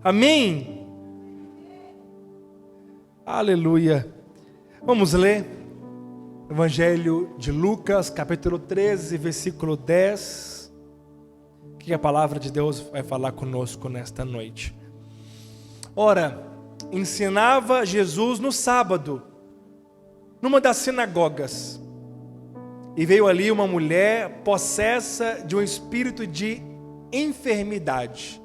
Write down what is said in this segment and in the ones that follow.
Amém? Aleluia. Vamos ler Evangelho de Lucas, capítulo 13, versículo 10. Que a palavra de Deus vai falar conosco nesta noite. Ora, ensinava Jesus no sábado, numa das sinagogas. E veio ali uma mulher possessa de um espírito de enfermidade.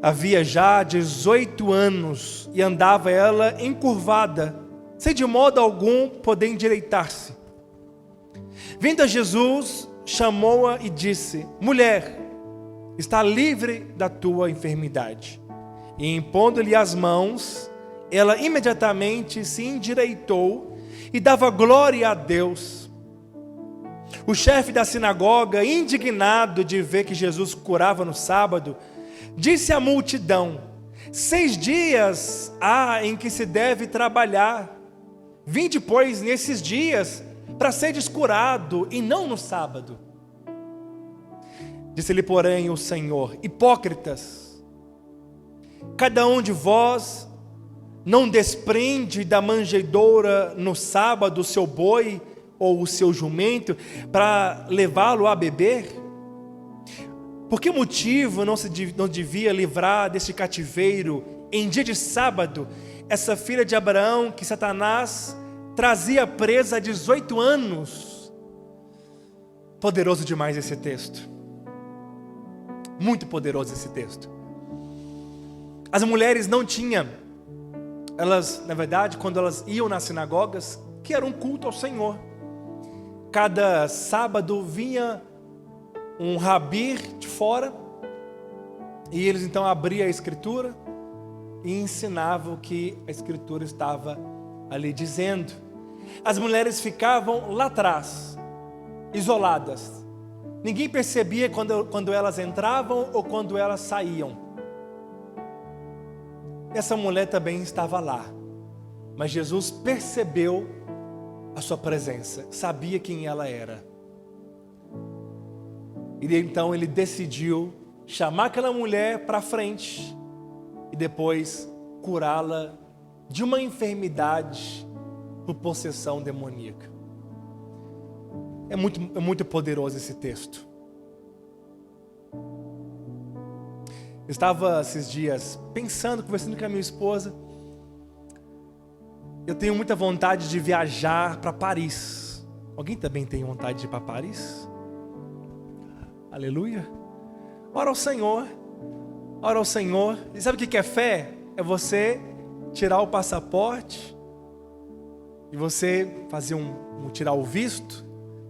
Havia já 18 anos e andava ela encurvada, sem de modo algum poder endireitar-se. Vindo a Jesus, chamou-a e disse: Mulher, está livre da tua enfermidade. E impondo-lhe as mãos, ela imediatamente se endireitou e dava glória a Deus. O chefe da sinagoga, indignado de ver que Jesus curava no sábado, disse à multidão: 6 dias há em que se deve trabalhar. Vinde, pois, nesses dias, para seres curado, e não no sábado. Disse-lhe, porém, o Senhor: Hipócritas, cada um de vós não desprende da manjedoura no sábado o seu boi ou o seu jumento para levá-lo a beber? Por que motivo não devia livrar deste cativeiro em dia de sábado essa filha de Abraão que Satanás trazia presa há 18 anos? Poderoso demais esse texto. Muito poderoso esse texto. As mulheres não tinham, elas, na verdade, quando elas iam nas sinagogas, que era um culto ao Senhor, cada sábado vinha um rabi de fora, e eles então abriam a escritura e ensinavam o que a escritura estava ali dizendo. As mulheres ficavam lá atrás, isoladas. Ninguém percebia quando elas entravam ou quando elas saíam. Essa mulher também estava lá, mas Jesus percebeu a sua presença, sabia quem ela era. E então ele decidiu chamar aquela mulher para frente e depois curá-la de uma enfermidade por possessão demoníaca. É muito poderoso esse texto. Eu estava esses dias pensando, conversando com a minha esposa. Eu tenho muita vontade de viajar para Paris. Alguém também tem vontade de ir para Paris? Aleluia. Ora ao Senhor. Ora ao Senhor. E sabe o que é fé? É você tirar o passaporte e você fazer tirar o visto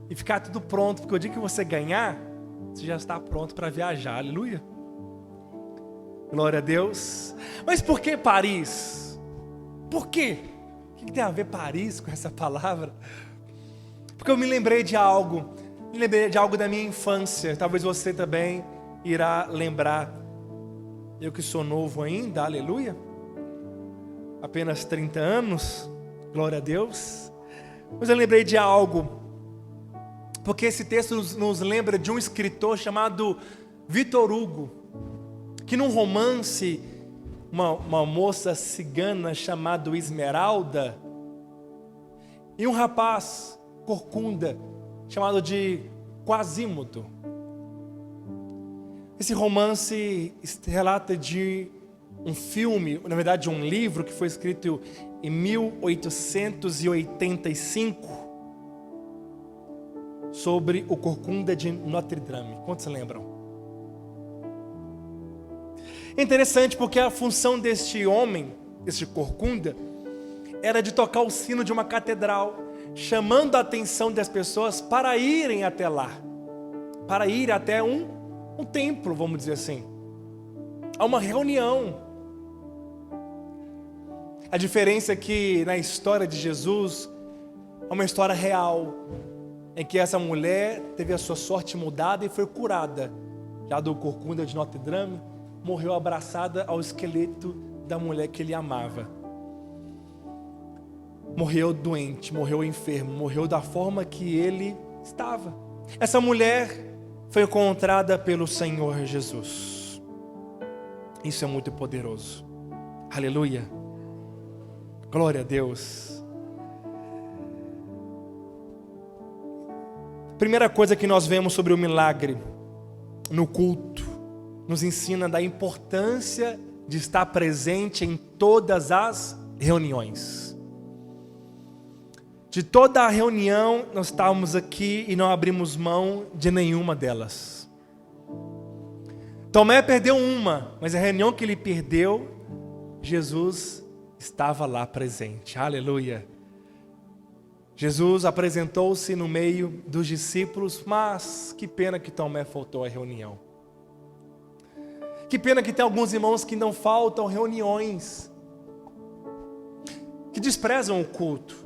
e ficar tudo pronto, porque o dia que você ganhar, você já está pronto para viajar. Aleluia. Glória a Deus. Mas por que Paris? Por quê? O que tem a ver Paris com essa palavra? Porque eu me lembrei de algo da minha infância. Talvez você também irá lembrar. Eu que sou novo ainda, aleluia. Apenas 30 anos, glória a Deus. Mas eu lembrei de algo, porque esse texto nos lembra de um escritor chamado Victor Hugo, que num romance, uma moça cigana chamada Esmeralda e um rapaz corcunda chamado de Quasimodo. Esse romance relata de um filme, na verdade um livro que foi escrito em 1885 sobre o Corcunda de Notre Dame. Quantos se lembram? É interessante porque a função deste homem, deste corcunda, era de tocar o sino de uma catedral, chamando a atenção das pessoas para irem até lá, para ir até um templo, vamos dizer assim, a uma reunião. A diferença é que na história de Jesus, é uma história real, em que essa mulher teve a sua sorte mudada e foi curada, já do corcunda de Notre Dame, morreu abraçada ao esqueleto da mulher que ele amava. Morreu doente, morreu enfermo, morreu da forma que ele estava. Essa mulher foi encontrada pelo Senhor Jesus. Isso é muito poderoso. Aleluia. Glória a Deus. Primeira coisa que nós vemos sobre o milagre no culto, nos ensina da importância de estar presente em todas as reuniões. De toda a reunião, nós estávamos aqui e não abrimos mão de nenhuma delas. Tomé perdeu uma, mas a reunião que ele perdeu, Jesus estava lá presente. Aleluia. Jesus apresentou-se no meio dos discípulos, mas que pena que Tomé faltou à reunião. Que pena que tem alguns irmãos que não faltam reuniões, que desprezam o culto.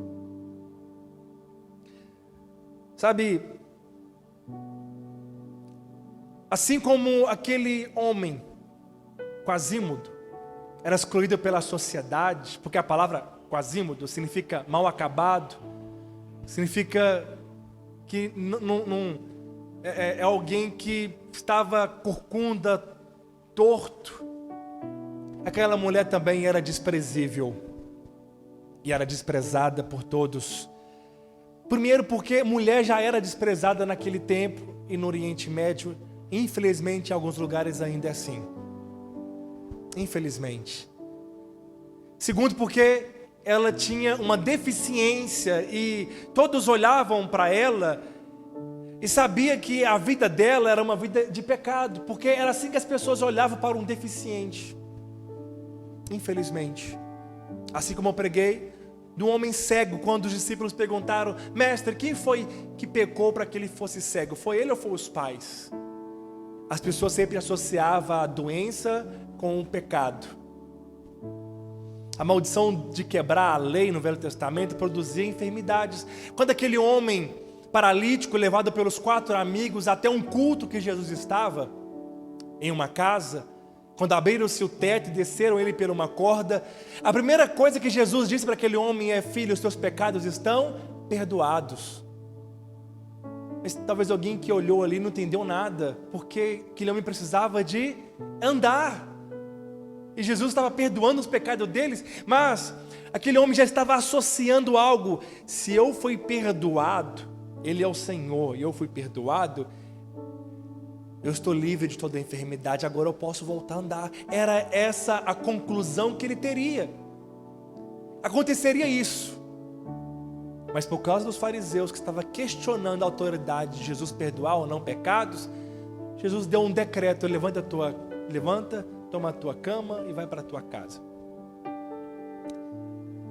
Sabe, assim como aquele homem, Quasímodo, era excluído pela sociedade, porque a palavra Quasímodo significa mal acabado, significa que é alguém que estava corcunda, torto. Aquela mulher também era desprezível e era desprezada por todos. Primeiro porque mulher já era desprezada naquele tempo e no Oriente Médio. Infelizmente em alguns lugares ainda é assim. Infelizmente. Segundo porque ela tinha uma deficiência e todos olhavam para ela e sabia que a vida dela era uma vida de pecado, porque era assim que as pessoas olhavam para um deficiente. Infelizmente. Assim como eu preguei do homem cego, quando os discípulos perguntaram: mestre, quem foi que pecou para que ele fosse cego? Foi ele ou foi os pais? As pessoas sempre associavam a doença com o pecado. A maldição de quebrar a lei no Velho Testamento produzia enfermidades. Quando aquele homem paralítico, levado pelos 4 amigos até um culto que Jesus estava, em uma casa, quando abriram-se o teto e desceram ele por uma corda, a primeira coisa que Jesus disse para aquele homem é: filho, os teus pecados estão perdoados. Mas talvez alguém que olhou ali não entendeu nada, porque aquele homem precisava de andar. E Jesus estava perdoando os pecados deles, mas aquele homem já estava associando algo. Se eu fui perdoado, Ele é o Senhor e eu fui perdoado, eu estou livre de toda enfermidade, agora eu posso voltar a andar. Era essa a conclusão que ele teria. Aconteceria isso. Mas por causa dos fariseus que estavam questionando a autoridade de Jesus perdoar ou não pecados, Jesus deu um decreto: levanta, toma a tua cama e vai para a tua casa.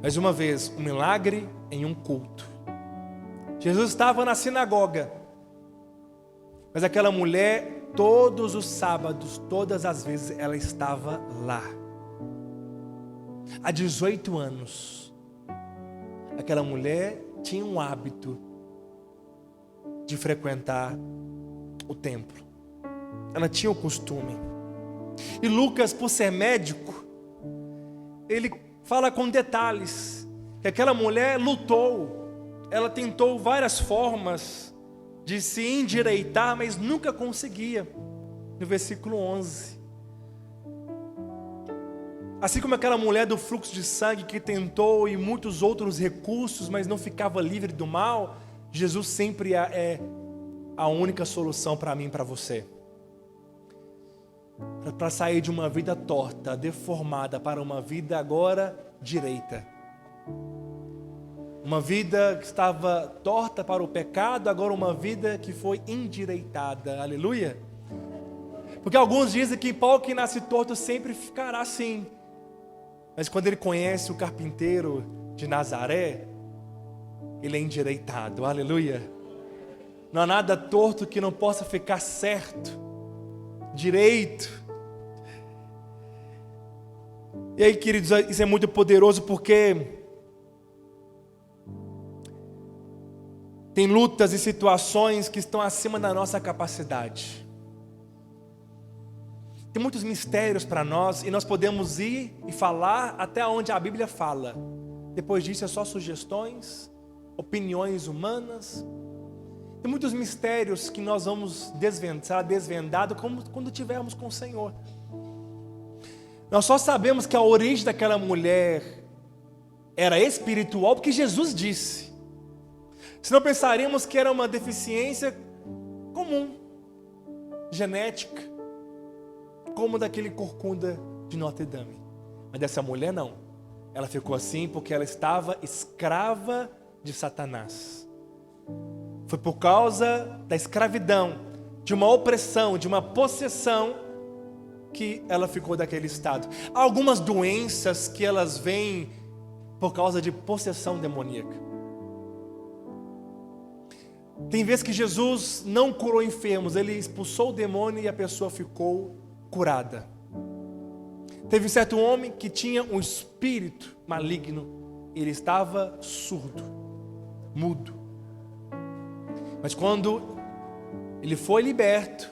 Mais uma vez, um milagre em um culto. Jesus estava na sinagoga, mas aquela mulher, todos os sábados, todas as vezes, ela estava lá. Há 18 anos, aquela mulher tinha um hábito de frequentar o templo. Ela tinha o costume. E Lucas, por ser médico, ele fala com detalhes que aquela mulher lutou. Ela tentou várias formas de se endireitar, mas nunca conseguia. No versículo 11. Assim como aquela mulher do fluxo de sangue que tentou e muitos outros recursos, mas não ficava livre do mal, Jesus sempre é a única solução para mim e para você. Para sair de uma vida torta, deformada, para uma vida agora direita. Uma vida que estava torta para o pecado, agora uma vida que foi endireitada. Aleluia. Porque alguns dizem que pau que nasce torto sempre ficará assim. Mas quando ele conhece o carpinteiro de Nazaré, ele é endireitado. Aleluia. Não há nada torto que não possa ficar certo, direito. E aí, queridos, isso é muito poderoso, porque tem lutas e situações que estão acima da nossa capacidade. Tem muitos mistérios para nós e nós podemos ir e falar até onde a Bíblia fala. Depois disso é só sugestões, opiniões humanas. Tem muitos mistérios que nós vamos será desvendado quando estivermos com o Senhor. Nós só sabemos que a origem daquela mulher era espiritual porque Jesus disse. Senão pensaríamos que era uma deficiência comum, genética, como daquele corcunda de Notre Dame. Mas dessa mulher não. Ela ficou assim porque ela estava escrava de Satanás. Foi por causa da escravidão, de uma opressão, de uma possessão, que ela ficou daquele estado. Há algumas doenças que elas vêm por causa de possessão demoníaca. Tem vezes que Jesus não curou enfermos, ele expulsou o demônio e a pessoa ficou curada. Teve um certo homem que tinha um espírito maligno, ele estava surdo, mudo. Mas quando ele foi liberto,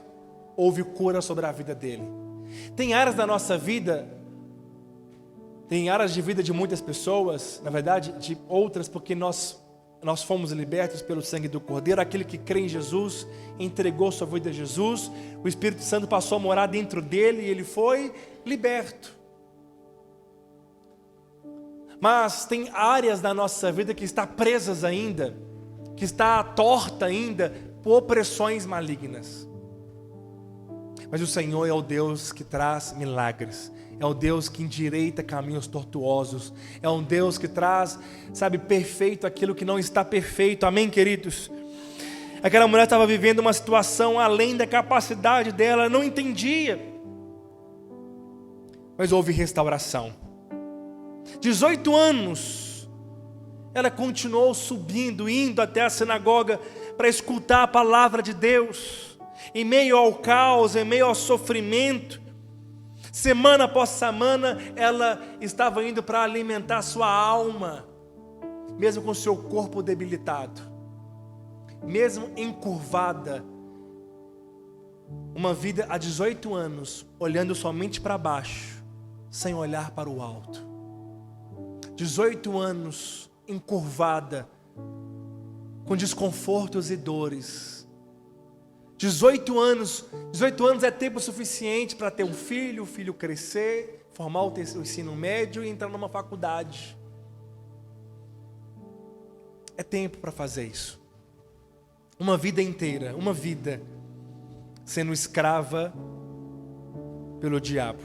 houve cura sobre a vida dele. Tem áreas da nossa vida, tem áreas de vida de muitas pessoas, na verdade de outras, porque nós fomos libertos pelo sangue do Cordeiro. Aquele que crê em Jesus, entregou sua vida a Jesus, o Espírito Santo passou a morar dentro dele e ele foi liberto. Mas tem áreas da nossa vida que está presas ainda, que está torta ainda por opressões malignas. Mas o Senhor é o Deus que traz milagres, é o Deus que endireita caminhos tortuosos, é um Deus que traz, perfeito aquilo que não está perfeito. Amém, queridos? Aquela mulher estava vivendo uma situação além da capacidade dela, não entendia, mas houve restauração. 18 anos, ela continuou subindo, indo até a sinagoga para escutar a palavra de Deus, em meio ao caos, em meio ao sofrimento. Semana após semana, ela estava indo para alimentar sua alma, mesmo com seu corpo debilitado, mesmo encurvada. Uma vida há 18 anos, olhando somente para baixo, sem olhar para o alto. 18 anos encurvada, com desconfortos e dores. 18 anos é tempo suficiente para ter um filho, o filho crescer, formar o ensino médio e entrar numa faculdade. É tempo para fazer isso. Uma vida inteira, uma vida sendo escrava pelo diabo.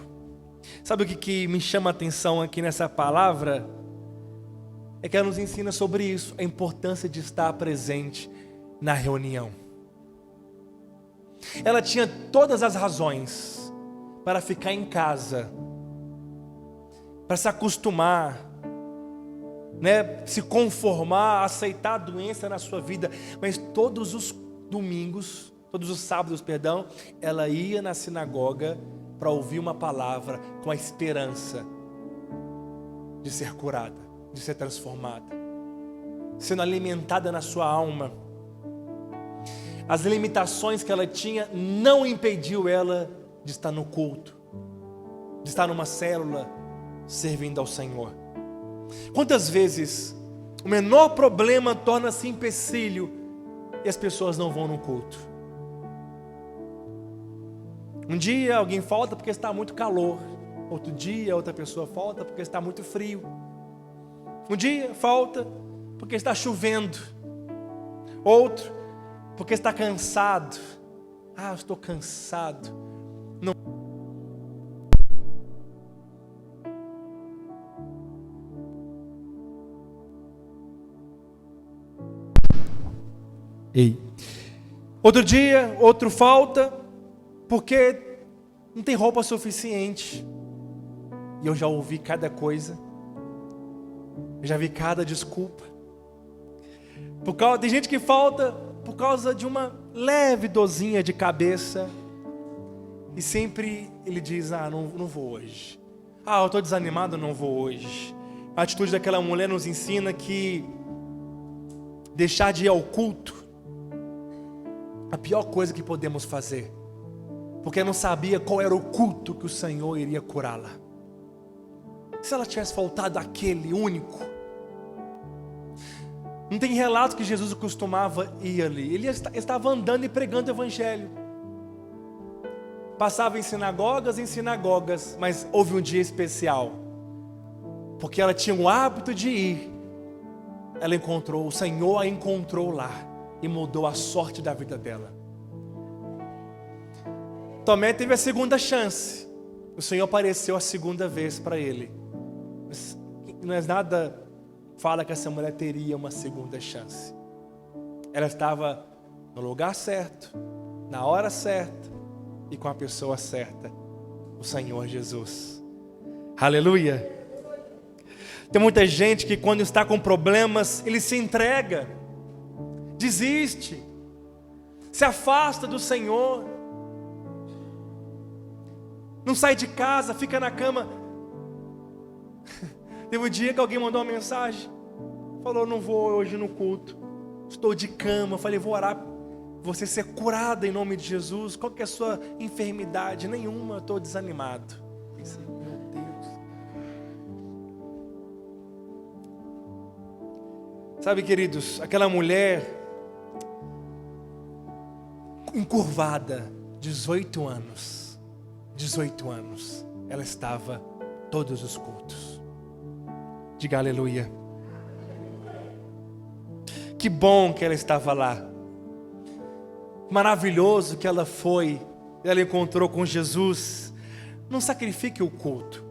Sabe o que me chama a atenção aqui nessa palavra? É que ela nos ensina sobre isso, a importância de estar presente na reunião. Ela tinha todas as razões para ficar em casa, para se acostumar, se conformar, aceitar a doença na sua vida. Mas todos os domingos, todos os sábados, ela ia na sinagoga para ouvir uma palavra com a esperança de ser curada, de ser transformada, sendo alimentada na sua alma. As limitações que ela tinha não impediu ela de estar no culto, de estar numa célula, servindo ao Senhor. Quantas vezes o menor problema torna-se empecilho e as pessoas não vão no culto? Um dia alguém falta porque está muito calor, outro dia outra pessoa falta porque está muito frio. Um dia falta porque está chovendo, outro porque está cansado. Eu estou cansado. Não. Outro dia, outro falta porque não tem roupa suficiente. E eu já ouvi cada coisa, eu já vi cada desculpa. Tem gente que falta por causa de uma leve dorzinha de cabeça, e sempre ele diz: não vou hoje. Eu estou desanimado, não vou hoje. A atitude daquela mulher nos ensina que deixar de ir ao culto, a pior coisa que podemos fazer, porque não sabia qual era o culto que o Senhor iria curá-la. Se ela tivesse faltado aquele único. Não tem relato que Jesus costumava ir ali. Ele estava andando e pregando o evangelho. passava em sinagogas, mas houve um dia especial, porque ela tinha o hábito de ir. Ela encontrou, o Senhor a encontrou lá e mudou a sorte da vida dela. Tomé teve a segunda chance. O Senhor apareceu a segunda vez para ele. Mas não é nada fala que essa mulher teria uma segunda chance. Ela estava no lugar certo, na hora certa e com a pessoa certa, o Senhor Jesus. Aleluia! Tem muita gente que quando está com problemas, ele se entrega, desiste, se afasta do Senhor, não sai de casa, fica na cama. Teve um dia que alguém mandou uma mensagem, falou: não vou hoje no culto, estou de cama. Eu falei: vou orar você ser curada em nome de Jesus. Qual que é a sua enfermidade? Nenhuma, estou desanimado. Pensei: meu Deus. Sabe, queridos, aquela mulher encurvada, 18 anos, ela estava todos os cultos. Diga aleluia. Que bom que ela estava lá. Maravilhoso que ela foi. Ela encontrou com Jesus. Não sacrifique o culto.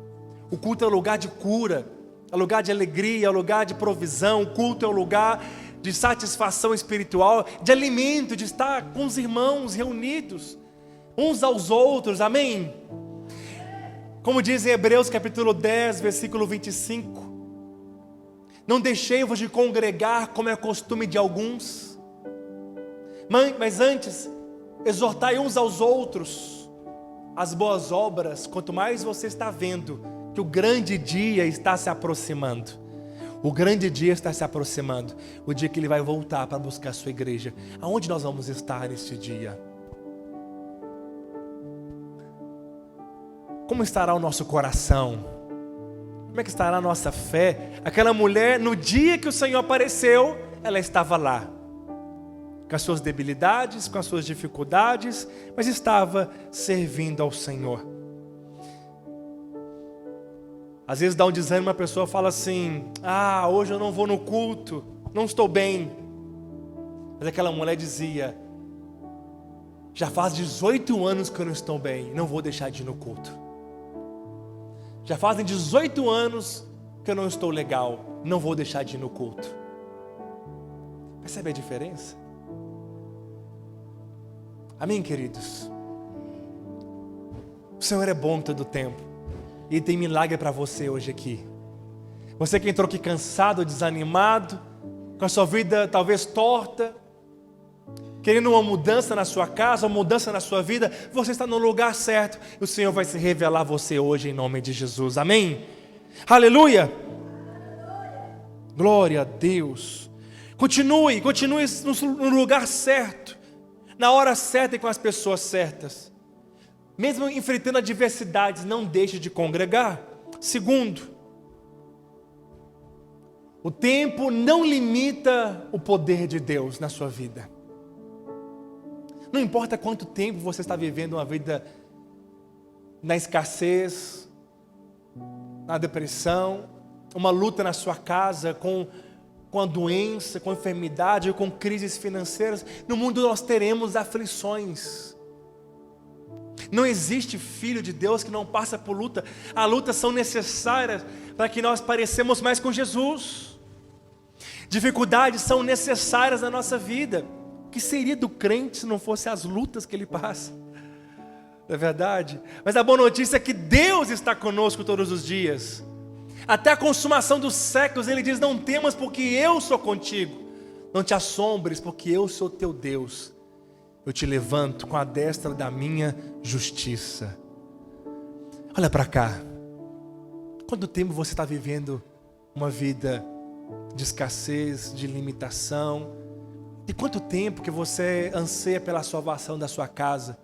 O culto é o lugar de cura, é o lugar de alegria, é o lugar de provisão. O culto é o lugar de satisfação espiritual, de alimento, de estar com os irmãos reunidos, uns aos outros, amém? Como diz em Hebreus capítulo 10, versículo 25: não deixei-vos de congregar como é costume de alguns, mas antes exortai uns aos outros as boas obras, quanto mais você está vendo que o grande dia está se aproximando. O grande dia está se aproximando, o dia que Ele vai voltar para buscar a sua igreja. Aonde nós vamos estar neste dia? Como estará o nosso coração? Como é que estará a nossa fé? Aquela mulher, no dia que o Senhor apareceu, ela estava lá, com as suas debilidades, com as suas dificuldades, mas estava servindo ao Senhor. Às vezes dá um desânimo, uma pessoa fala assim: ah, hoje eu não vou no culto, não estou bem. Mas aquela mulher dizia: já faz 18 anos que eu não estou bem, não vou deixar de ir no culto. Já fazem 18 anos que eu não estou legal, não vou deixar de ir no culto. Percebe a diferença? Amém, queridos? O Senhor é bom em todo o tempo. E tem milagre para você hoje aqui. Você que entrou aqui cansado, desanimado, com a sua vida talvez torta, querendo uma mudança na sua casa, uma mudança na sua vida, você está no lugar certo. E o Senhor vai se revelar a você hoje em nome de Jesus. Amém? Aleluia! Glória a Deus. Continue no lugar certo, na hora certa e com as pessoas certas. Mesmo enfrentando adversidades, não deixe de congregar. Segundo, o tempo não limita o poder de Deus na sua vida. Não importa quanto tempo você está vivendo uma vida na escassez, na depressão, uma luta na sua casa com a doença, com a enfermidade, com crises financeiras. No mundo nós teremos aflições. Não existe filho de Deus que não passa por luta. As lutas são necessárias para que nós parecemos mais com Jesus. Dificuldades são necessárias na nossa vida. O que seria do crente se não fosse as lutas que ele passa? Não é verdade? Mas a boa notícia é que Deus está conosco todos os dias. Até a consumação dos séculos Ele diz: não temas porque eu sou contigo. Não te assombres porque eu sou teu Deus. Eu te levanto com a destra da minha justiça. Olha para cá. Quanto tempo você está vivendo uma vida de escassez, de limitação? E quanto tempo que você anseia pela salvação da sua casa?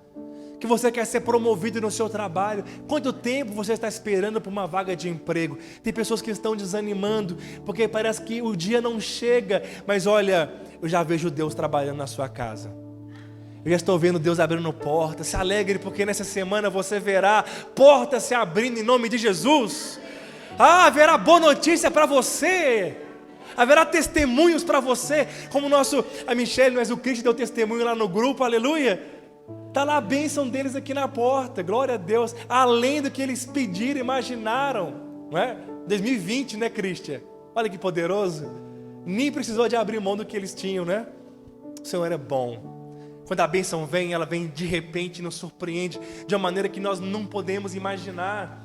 Que você quer ser promovido no seu trabalho? Quanto tempo você está esperando por uma vaga de emprego? Tem pessoas que estão desanimando porque parece que o dia não chega. Mas olha, eu já vejo Deus trabalhando na sua casa. Eu já estou vendo Deus abrindo portas. Se alegre, porque nessa semana você verá portas se abrindo em nome de Jesus. Haverá boa notícia para você. Haverá testemunhos para você. Como a Michelle, o Cristo deu testemunho lá no grupo, aleluia. Está lá a bênção deles aqui na porta, glória a Deus. Além do que eles pediram, imaginaram, não é? 2020, né, Cristian? Olha que poderoso. Nem precisou de abrir mão do que eles tinham, né? O Senhor é bom. Quando a bênção vem, ela vem de repente, nos surpreende de uma maneira que nós não podemos imaginar.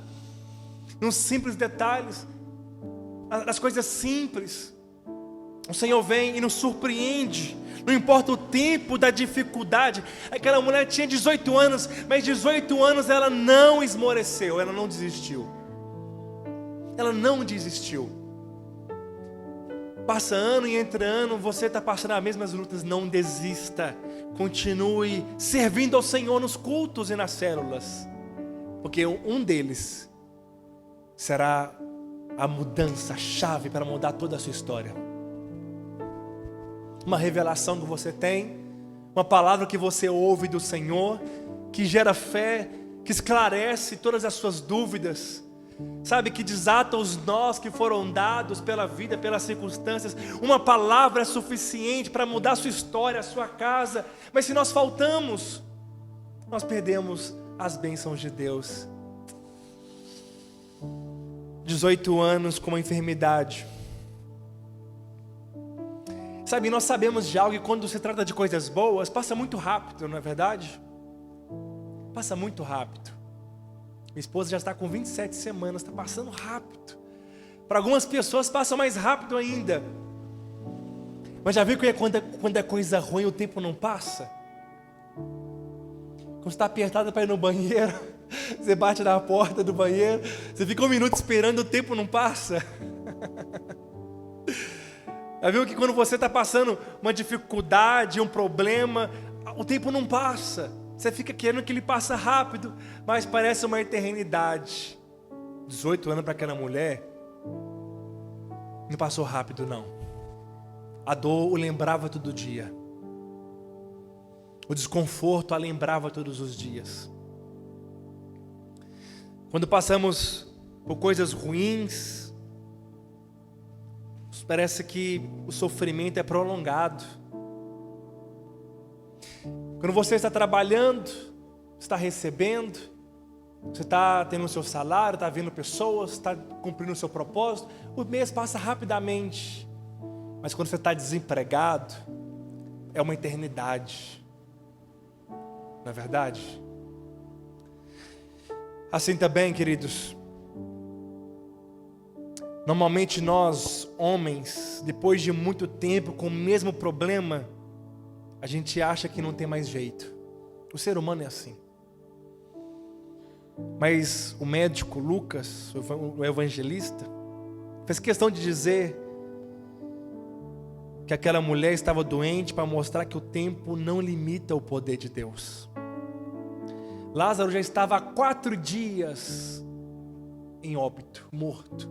Nos simples detalhes, as coisas simples, o Senhor vem e nos surpreende. Não importa o tempo da dificuldade. Aquela mulher tinha 18 anos, mas 18 anos ela não esmoreceu, ela não desistiu. Ela não desistiu. Passa ano e entra ano, você está passando as mesmas lutas, não desista. Continue servindo ao Senhor nos cultos e nas células, porque um deles será a mudança, a chave para mudar toda a sua história. Uma revelação que você tem, uma palavra que você ouve do Senhor, que gera fé, que esclarece todas as suas dúvidas, sabe, que desata os nós que foram dados pela vida, pelas circunstâncias. Uma palavra é suficiente para mudar a sua história, a sua casa. Mas se nós faltamos, nós perdemos as bênçãos de Deus. 18 anos com uma enfermidade. Sabe, nós sabemos de algo que quando se trata de coisas boas, passa muito rápido, não é verdade? Passa muito rápido. Minha esposa já está com 27 semanas, está passando rápido. Para algumas pessoas passa mais rápido ainda. Mas já viu que quando é coisa ruim o tempo não passa? Quando você está apertada para ir no banheiro, você bate na porta do banheiro, você fica um minuto esperando, o tempo não passa. Já viu que quando você está passando uma dificuldade, um problema, o tempo não passa. Você fica querendo que ele passe rápido, mas parece uma eternidade. 18 anos para aquela mulher, não passou rápido não. A dor o lembrava todo dia. O desconforto a lembrava todos os dias. Quando passamos por coisas ruins, parece que o sofrimento é prolongado. Quando você está trabalhando, está recebendo, você está tendo o seu salário, está vendo pessoas, está cumprindo o seu propósito, o mês passa rapidamente. Mas quando você está desempregado, é uma eternidade. Não é verdade? Assim também, queridos, normalmente nós, homens, depois de muito tempo com o mesmo problema, a gente acha que não tem mais jeito. O ser humano é assim. Mas o médico Lucas, o evangelista, fez questão de dizer que aquela mulher estava doente para mostrar que o tempo não limita o poder de Deus. Lázaro já estava há 4 dias em óbito, morto.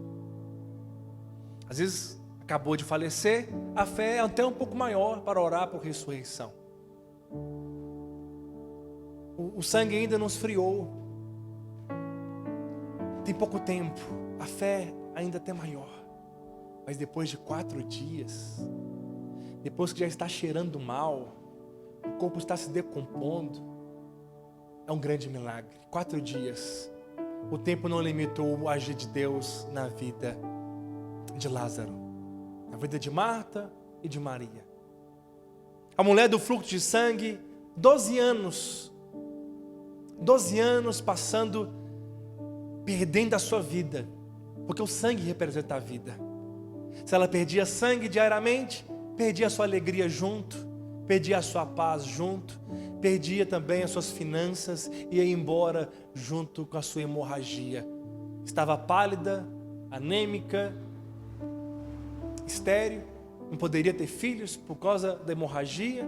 Às vezes acabou de falecer, a fé é até um pouco maior para orar por ressurreição. O sangue ainda não esfriou. Tem pouco tempo, a fé ainda até maior. Mas depois de 4 dias, depois que já está cheirando mal, o corpo está se decompondo, é um grande milagre. 4 dias, o tempo não limitou o agir de Deus na vida de Lázaro, na vida de Marta e de Maria. A mulher do fluxo de sangue, 12 anos passando, perdendo a sua vida, porque o sangue representa a vida. Se ela perdia sangue diariamente, perdia a sua alegria junto, perdia a sua paz junto, perdia também as suas finanças e ia embora junto com a sua hemorragia. Estava pálida, anêmica, estéril, não poderia ter filhos por causa da hemorragia.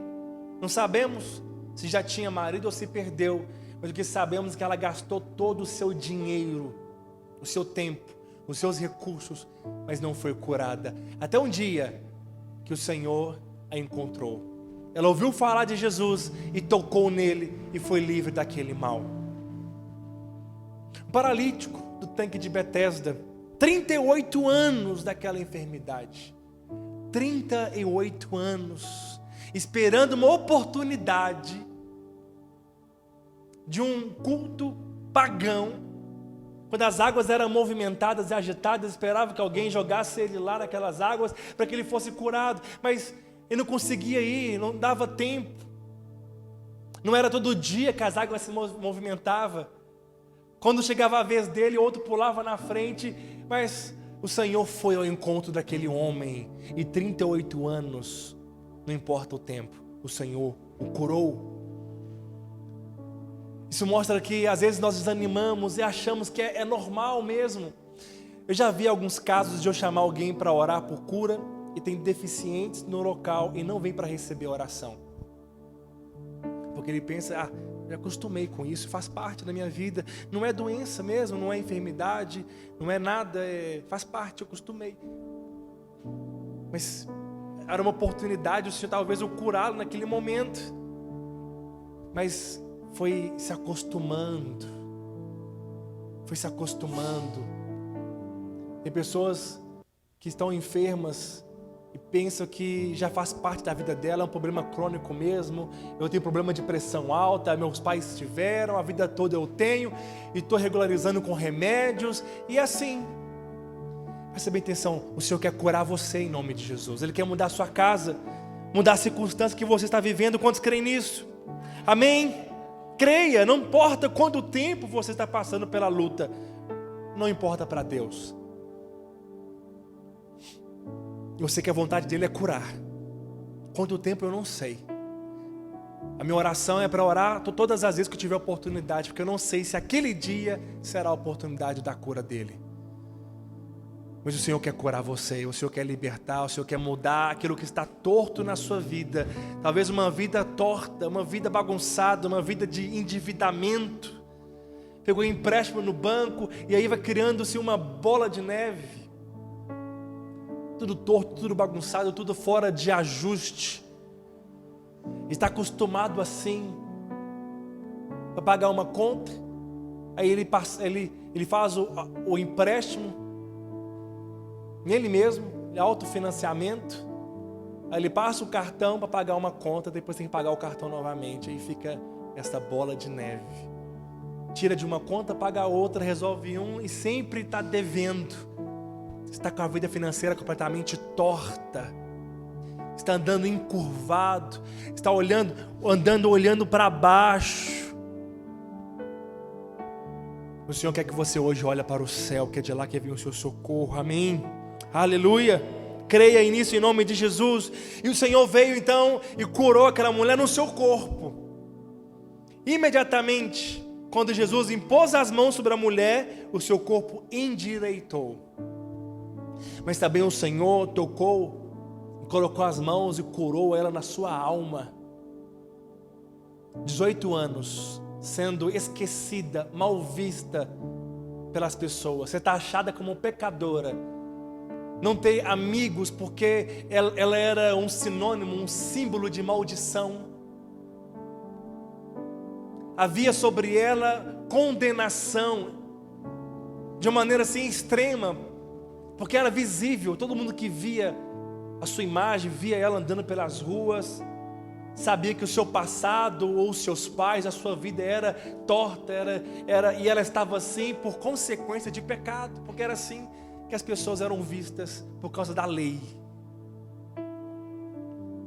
Não sabemos se já tinha marido ou se perdeu, mas o que sabemos é que ela gastou todo o seu dinheiro, o seu tempo, os seus recursos, mas não foi curada. Até um dia que o Senhor a encontrou. Ela ouviu falar de Jesus e tocou nele e foi livre daquele mal. O paralítico do tanque de Betesda, 38 anos daquela enfermidade. 38 anos, esperando uma oportunidade de um culto pagão, quando as águas eram movimentadas e agitadas, esperava que alguém jogasse ele lá naquelas águas para que ele fosse curado, mas ele não conseguia ir, não dava tempo. Não era todo dia que as águas se movimentavam. Quando chegava a vez dele, outro pulava na frente, mas o Senhor foi ao encontro daquele homem, e 38 anos, não importa o tempo, o Senhor o curou. Isso mostra que às vezes nós desanimamos e achamos que é normal mesmo. Eu já vi alguns casos de eu chamar alguém para orar por cura e tem deficientes no local e não vem para receber oração. Porque ele pensa, já acostumei com isso, faz parte da minha vida. Não é doença mesmo, não é enfermidade, não é nada, faz parte, eu acostumei. Mas era uma oportunidade, o Senhor talvez o curá-lo naquele momento. Mas foi se acostumando. Tem pessoas que estão enfermas e pensam que já faz parte da vida dela, é um problema crônico mesmo. Eu tenho problema de pressão alta, meus pais tiveram, a vida toda eu tenho, e estou regularizando com remédios, e assim. Presta bem atenção, o Senhor quer curar você em nome de Jesus. Ele quer mudar a sua casa, mudar a circunstância que você está vivendo. Quantos creem nisso? Amém? Creia, não importa quanto tempo você está passando pela luta, não importa para Deus. Eu sei que a vontade dele é curar. Quanto tempo eu não sei. A minha oração é para orar todas as vezes que eu tiver oportunidade, porque eu não sei se aquele dia será a oportunidade da cura dele. Mas o Senhor quer curar você, o Senhor quer libertar, o Senhor quer mudar aquilo que está torto na sua vida. Talvez uma vida torta, uma vida bagunçada, uma vida de endividamento. Pegou empréstimo no banco e aí vai criando-se uma bola de neve. Tudo torto, tudo bagunçado, tudo fora de ajuste. Está acostumado assim, para pagar uma conta, aí ele faz o empréstimo, nele mesmo, autofinanciamento, aí ele passa o cartão para pagar uma conta, depois tem que pagar o cartão novamente, aí fica essa bola de neve. Tira de uma conta, paga a outra, resolve um e sempre está devendo. Está com a vida financeira completamente torta, está andando encurvado, está andando olhando para baixo. O Senhor quer que você hoje olhe para o céu, que é de lá que vem o seu socorro, amém? Aleluia, creia nisso em nome de Jesus. E o Senhor veio então e curou aquela mulher no seu corpo. Imediatamente, quando Jesus impôs as mãos sobre a mulher, o seu corpo endireitou. Mas também o Senhor tocou, colocou as mãos e curou ela na sua alma. 18 anos sendo esquecida, mal vista pelas pessoas. Você está achada como pecadora. Não tem amigos porque ela era um sinônimo, um símbolo de maldição. Havia sobre ela condenação de uma maneira assim extrema, porque era visível. Todo mundo que via a sua imagem, via ela andando pelas ruas, sabia que o seu passado ou os seus pais, a sua vida era torta, e ela estava assim por consequência de pecado, porque era assim que as pessoas eram vistas por causa da lei.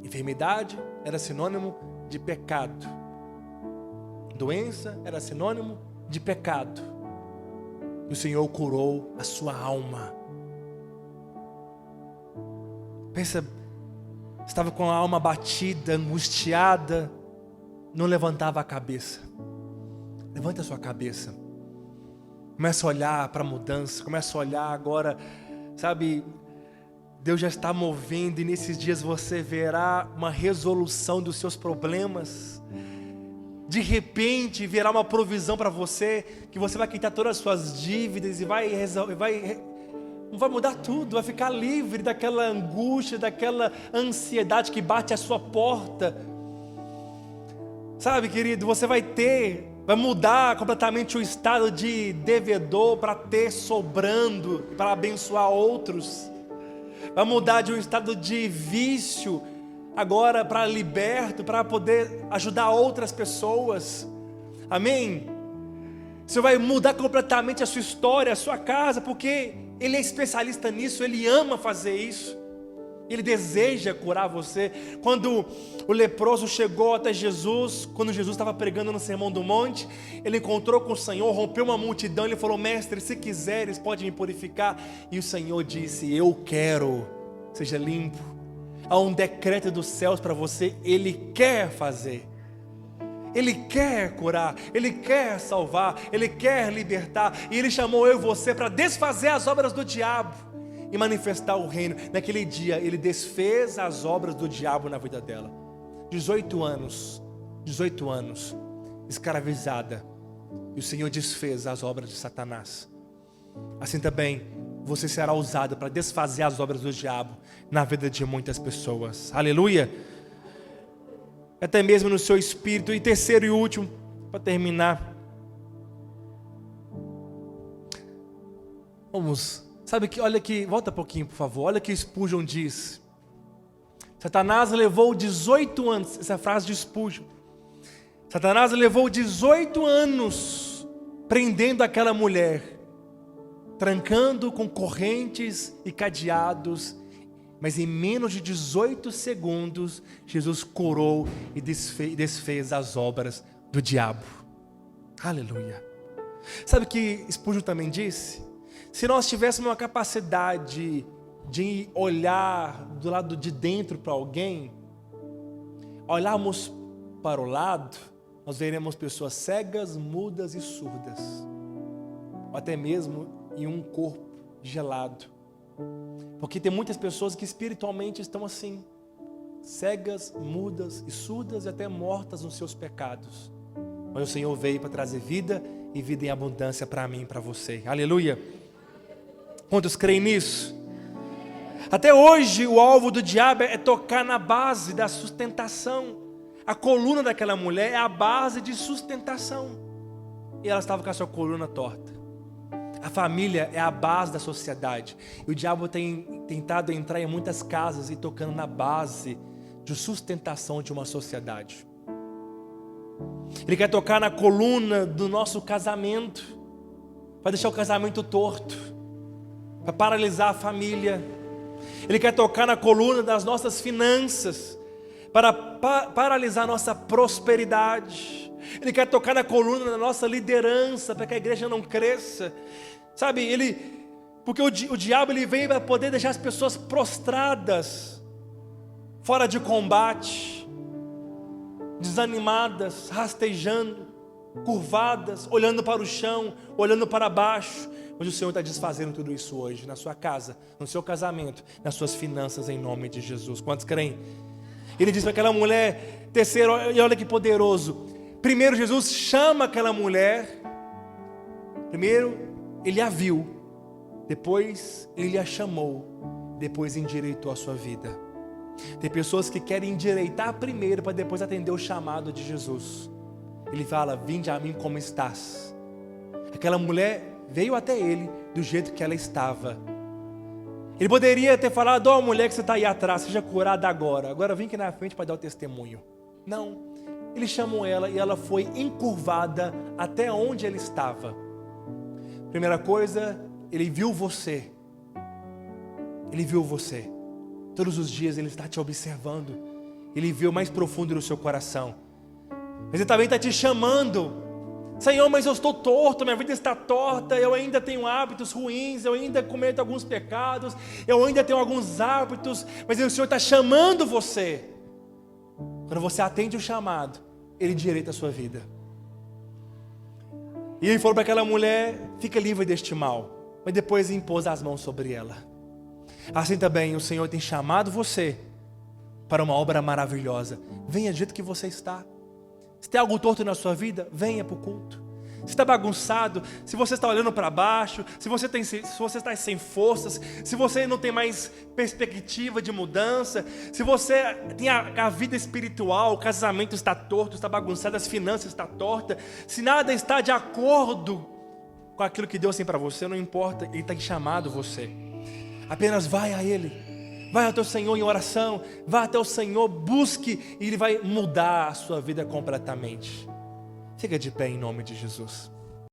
Enfermidade era sinônimo de pecado. Doença era sinônimo de pecado. E o Senhor curou a sua alma. Pensa, estava com a alma batida, angustiada, não levantava a cabeça. Levanta a sua cabeça. Começa a olhar para a mudança, começa a olhar agora, sabe, Deus já está movendo e nesses dias você verá uma resolução dos seus problemas. De repente virá uma provisão para você, que você vai quitar todas as suas dívidas e vai mudar tudo, vai ficar livre daquela angústia, daquela ansiedade que bate à sua porta. Sabe, querido, você vai mudar completamente o estado de devedor para ter sobrando, para abençoar outros. Vai mudar de um estado de vício agora para liberto, para poder ajudar outras pessoas. Amém? Você vai mudar completamente a sua história, a sua casa, porque Ele é especialista nisso, Ele ama fazer isso. Ele deseja curar você. Quando o leproso chegou até Jesus, quando Jesus estava pregando no Sermão do Monte, ele encontrou com o Senhor, rompeu uma multidão, ele falou: mestre, se quiseres pode me purificar. E o Senhor disse: eu quero, seja limpo. Há um decreto dos céus para você, Ele quer fazer. Ele quer curar, Ele quer salvar, Ele quer libertar. E Ele chamou eu e você para desfazer as obras do diabo e manifestar o reino. Naquele dia Ele desfez as obras do diabo na vida dela. 18 anos escravizada, e o Senhor desfez as obras de Satanás. Assim também você será usado para desfazer as obras do diabo na vida de muitas pessoas. Aleluia. Até mesmo no seu espírito. E terceiro e último, para terminar, sabe que, olha aqui, volta um pouquinho por favor, olha o que Spurgeon diz. Satanás levou 18 anos, essa frase de Spurgeon, Satanás levou 18 anos prendendo aquela mulher, trancando com correntes e cadeados, mas em menos de 18 segundos, Jesus curou e desfez as obras do diabo. Aleluia. Sabe o que Spurgeon também disse? Se nós tivéssemos uma capacidade de olhar do lado de dentro para alguém, olharmos para o lado, nós veremos pessoas cegas, mudas e surdas, ou até mesmo em um corpo gelado. Porque tem muitas pessoas que espiritualmente estão assim, cegas, mudas e surdas e até mortas nos seus pecados. Mas o Senhor veio para trazer vida e vida em abundância para mim e para você. Aleluia. Quantos creem nisso? Até hoje o alvo do diabo é tocar na base da sustentação. A coluna daquela mulher é a base de sustentação, e ela estava com a sua coluna torta. A família é a base da sociedade, e o diabo tem tentado entrar em muitas casas e tocando na base de sustentação de uma sociedade. Ele quer tocar na coluna do nosso casamento, para deixar o casamento torto, para paralisar a família. Ele quer tocar na coluna das nossas finanças, para paralisar a nossa prosperidade. Ele quer tocar na coluna da nossa liderança, para que a igreja não cresça. Sabe, porque o diabo ele vem para poder deixar as pessoas prostradas, fora de combate, desanimadas, rastejando, curvadas, olhando para o chão, olhando para baixo. Mas o Senhor está desfazendo tudo isso hoje, na sua casa, no seu casamento, nas suas finanças, em nome de Jesus. Quantos creem? Ele diz para aquela mulher, terceiro, e olha que poderoso. Primeiro Jesus chama aquela mulher, primeiro Ele a viu, depois Ele a chamou, depois endireitou a sua vida. Tem pessoas que querem endireitar primeiro, para depois atender o chamado de Jesus. Ele fala: vinde a mim como estás. Aquela mulher veio até Ele do jeito que ela estava. Ele poderia ter falado: ó, mulher que você está aí atrás, seja curada agora vem aqui na frente para dar o testemunho. Não, Ele chamou ela e ela foi encurvada até onde ela estava. Primeira coisa, Ele viu você. Ele viu você. Todos os dias Ele está te observando. Ele viu o mais profundo no seu coração. Mas Ele também está te chamando. Senhor, mas eu estou torto, minha vida está torta, eu ainda tenho hábitos ruins, eu ainda cometo alguns pecados, eu ainda tenho alguns hábitos, mas o Senhor está chamando você. Quando você atende o chamado, Ele endireita a sua vida. E Ele falou para aquela mulher: fica livre deste mal. Mas depois impôs as mãos sobre ela. Assim também o Senhor tem chamado você para uma obra maravilhosa. Venha do jeito que você está. Se tem algo torto na sua vida, venha para o culto. se está bagunçado, se você está olhando para baixo, se você está sem forças, se você não tem mais perspectiva de mudança, se você tem a vida espiritual, o casamento está torto, está bagunçado, as finanças estão tortas, se nada está de acordo com aquilo que Deus tem para você, não importa, Ele tem chamado você. Apenas vai a Ele. Vai até o Senhor em oração, vai até o Senhor, busque, e Ele vai mudar a sua vida completamente. Fica de pé em nome de Jesus.